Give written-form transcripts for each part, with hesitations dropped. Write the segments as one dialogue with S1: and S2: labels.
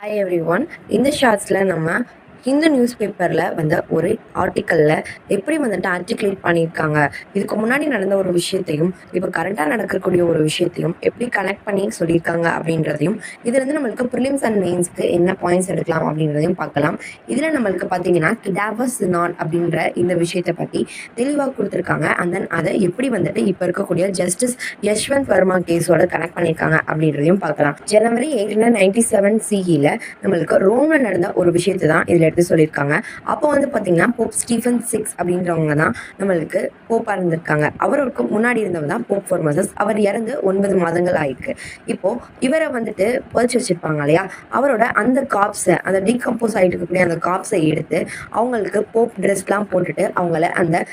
S1: Hi every one. இந்த ஷார்ட்ஸில் நம்ம ஹிந்து நியூஸ் பேப்பரில் வந்த ஒரு ஆர்டிக்கலில் எப்படி வந்துட்டு ஆர்டிகுலேட் பண்ணியிருக்காங்க, இதுக்கு முன்னாடி நடந்த ஒரு விஷயத்தையும் இப்போ கரண்ட்டாக நடக்கக்கூடிய ஒரு விஷயத்தையும் எப்படி கனெக்ட் பண்ணி சொல்லியிருக்காங்க அப்படின்றதையும், இதுலேருந்து நம்மளுக்கு ப்ரிலிம்ஸ் அண்ட் மெயின்ஸ்க்கு என்ன பாயிண்ட்ஸ் எடுக்கலாம் அப்படின்றதையும் பார்க்கலாம். இதில் நம்மளுக்கு பார்த்தீங்கன்னா கிடாவர் சினான் அப்படின்ற இந்த விஷயத்தை பற்றி தெளிவாக கொடுத்துருக்காங்க. அண்ட் தென் அதை எப்படி வந்துட்டு இப்போ இருக்கக்கூடிய ஜஸ்டிஸ் யஷ்வந்த் வர்மா கேஸோட கனெக்ட் பண்ணியிருக்காங்க அப்படின்றதையும் பார்க்கலாம். ஜனவரி 1897 சிஇல நம்மளுக்கு ரோம்ல நடந்த ஒரு விஷயத்தை தான் இதில் எடுத்து சொல்லியிருக்காங்க. அப்போ வந்து பார்த்தீங்கன்னா போப் ஸ்டீஃபன் 6 அப்படின்றவங்க தான் நம்மளுக்கு போப்பா இருந்திருக்காங்க. அவருக்கு முன்னாடி இருந்தவங்க தான் போப் ஃபார்மசஸ். அவர் இறந்து 9 மாதங்கள் ஆயிருக்கு. இப்போ இவரை வந்துட்டு புதைச்சி வச்சிருப்பாங்க இல்லையா, அவரோட அந்த காப்ஸை, அந்த டீகம்போஸ் ஆகிட்டு இருக்கக்கூடிய அந்த காப்ஸை எடுத்து அவங்களுக்கு போப் ட்ரெஸ்லாம் போட்டுட்டு அவங்கள அந்த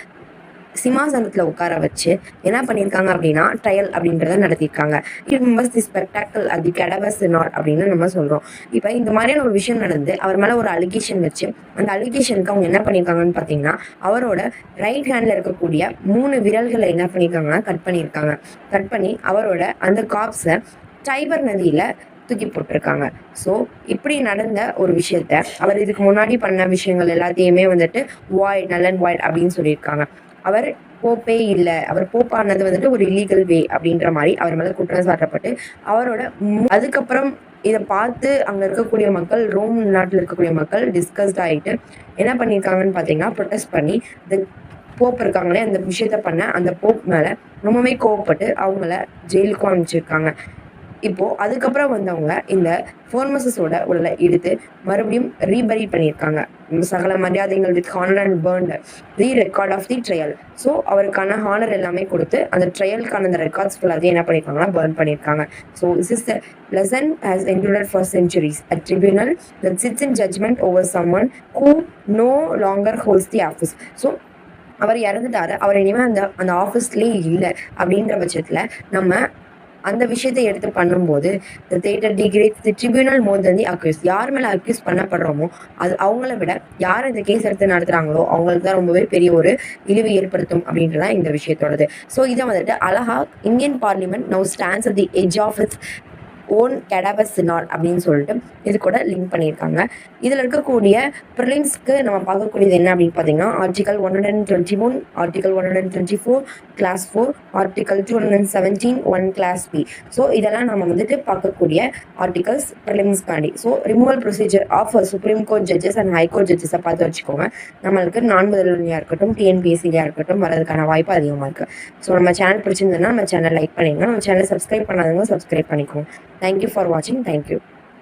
S1: சிம்மாசனத்தில் உட்கார வச்சு என்ன பண்ணியிருக்காங்க அப்படின்னா ட்ரையல் அப்படின்றத நடத்தியிருக்காங்க. இட் மெம்பர்ஸ் தி ஸ்பெக்டாக்கிள் அது கெடவர் சினாட் அப்படின்னு நம்ம சொல்கிறோம். இப்போ இந்த மாதிரியான ஒரு விஷயம் நடந்து அவர் மேலே ஒரு அலிகேஷன் வச்சு அந்த அலிகேஷனுக்கு அவங்க என்ன பண்ணியிருக்காங்கன்னு பார்த்தீங்கன்னா அவரோட ரைட் ஹேண்டில் இருக்கக்கூடிய 3 விரல்களை என்ன பண்ணியிருக்காங்கன்னா கட் பண்ணியிருக்காங்க. கட் பண்ணி அவரோட அந்த காப்ஸை டைபர் நதியில் தூக்கி போட்டிருக்காங்க. ஸோ இப்படி நடந்த ஒரு விஷயத்த அவர் இதுக்கு முன்னாடி பண்ண விஷயங்கள் எல்லாத்தையுமே வந்துட்டு வாய்ட், நல் அண்ட் வாய்ட் அப்படின்னு சொல்லியிருக்காங்க. அவர் போப்பே இல்லை, அவர் போப்பானது வந்துட்டு ஒரு இல்லீகல் வே அப்படின்ற மாதிரி அவர் மேலே குற்றம் சாட்டப்பட்டு அவரோட அதுக்கப்புறம் இதை பார்த்து அங்கே இருக்கக்கூடிய மக்கள், ரோம் நாட்டில் இருக்கக்கூடிய மக்கள் டிஸ்கஸ்ட் ஆகிட்டு என்ன பண்ணியிருக்காங்கன்னு பார்த்தீங்கன்னா ப்ரொட்டஸ்ட் பண்ணி இந்த போப் இருக்காங்களே அந்த விஷயத்த பண்ண அந்த போப் மேலே ரொம்பவே கோவப்பட்டு அவங்கள ஜெயிலுக்கும் அனுப்பிச்சிருக்காங்க. இப்போ அதுக்கப்புறம் வந்தவங்க இந்த ஃபார்மசஸோட உடலை எடுத்து மறுபடியும் ரீபரி பண்ணியிருக்காங்க. சகல மரியாதைகள் with honour and burnt the record of the trial. So அவருக்கான ஹானர் எல்லாமே கொடுத்து அந்த ட்ரையலுக்கான அந்த ரெக்கார்ட்ஸ் ஃபுல்லாத்தையும் என்ன பண்ணியிருக்காங்கன்னா பர்ன் பண்ணியிருக்காங்க. So this is the lesson has endured for centuries. A tribunal that sits in judgment over someone who no longer holds the office. So அவர் இறந்துட்டாரு, அவர் இனிமேல் அந்த ஆஃபீஸ்லேயே இல்லை அப்படின்ற பட்சத்தில் நம்ம அந்த விஷயத்தை எடுத்து பண்ணும்போது the theatre degrades the tribunal more than the accused. யார் மேலே அக்யூஸ் பண்ணப்படுறோமோ அது அவங்கள விட யார் இந்த கேஸ் எடுத்து நடத்துகிறாங்களோ அவங்களுக்கு தான் ரொம்பவே பெரிய ஒரு இழிவு ஏற்படுத்தும் அப்படின்றதான் இந்த விஷயத்தோடது. ஸோ இதை வந்துட்டு அழகா Indian parliament now stands at the edge of its own cadaver synod அப்படின்னு சொல்லிட்டு இது கூட லிங்க் பண்ணியிருக்காங்க. இதில் இருக்கக்கூடிய ப்ரிலிம்ஸ்க்கு நம்ம பார்க்கக்கூடியது என்ன அப்படின்னு பார்த்தீங்கன்னா article 121, article 124 clause 4, article 217 1 clause B. So இதெல்லாம் நம்ம வந்துட்டு பார்க்கக்கூடிய ஆர்டிகல்ஸ் ப்ரிலிம்ஸ்காண்டி. So removal procedure of supreme court judges and high court ஜட்ஜஸை பார்த்து வச்சுக்கோங்க. நம்மளுக்கு நான்முதல்வரையாக இருக்கட்டும், டிஎன்பிஎஸ்சியாக இருக்கட்டும் வரதுக்கான வாய்ப்பு அதிகமாக இருக்குது. ஸோ நம்ம சேனல் பிடிச்சிருந்ததுன்னா நம்ம சேனல் லைக் பண்ணிங்க, நம்ம சேனல் சப்ஸ்கிரைப் பண்ணாதவங்க சப்ஸ்கிரைப் பண்ணிக்கோங்க. Thank you for watching. Thank you.